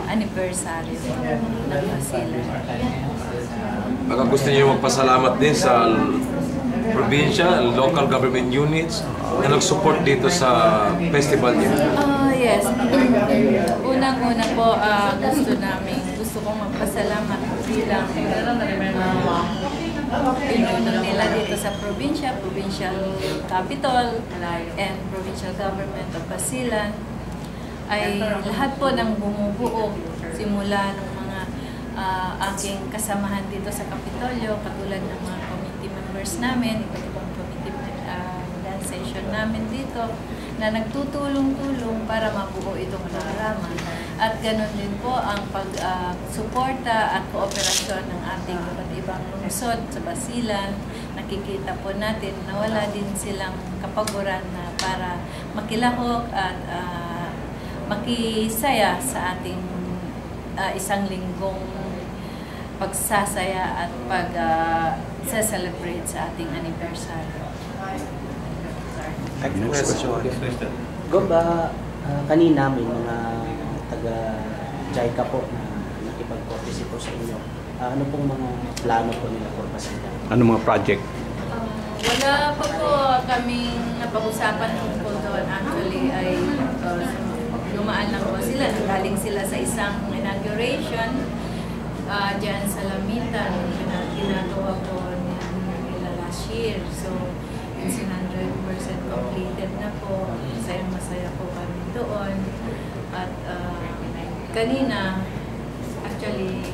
anniversary ng Basilan. Baka gusto niyo magpasalamat din sa probinsya, local government units na nag-support dito sa festival niyo. Yes. Unang-una po, gusto kong magpasalamat bilang pinunong nila dito sa probinsya, provincial capital, and provincial government of Basilan, ay lahat po ng bumubuo simula ng mga aking kasamahan dito sa Kapitolyo, katulad ng mga committee members namin, iba't ibang committee organization namin dito, na nagtutulong-tulong para mabuo itong programa. At ganoon din po ang pag-suporta at kooperasyon ng ating iba't ibang lungsod sa Basilan. Nakikita po natin na wala din silang kapaguran na para makilahok at makisaya sa ating isang linggong pagsasaya at pag-celebrate sa ating anniversary. Next question. Gomba, kanina may mga taga-JICA po na nakipag-courtesy po sa inyo. Ano pong mga plano po nila for Basilan? Ano mga project? Wala pa po kaming napag-usapan tungkol doon. Actually, ay lumaan lang po sila. Galing sila sa isang inauguration dyan sa Lamitan. Ginagawa po nila last year. So, it's 100% completed na po. Masaya po kami doon. At kanina, actually,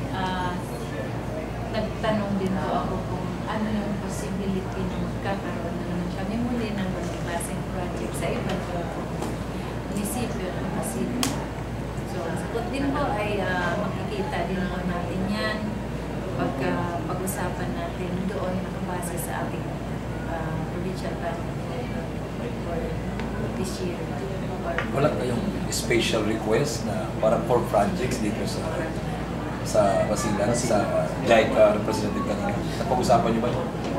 nagtanong din po ako kung ano yung possibility na magkakaroon na naman kami muli ng mga klaseng project sa ibang munisipyo ng Basilan. So, ang sagot din po ay makikita din po natin yan pag-usapan natin doon nakabase sa ating provincial planning for this year. Wala kayong special request na parang for projects dito sa Basilan, sa JICA representative kanina? Napag-usapan niyo ba?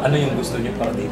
Ano yung gusto niyo para dito?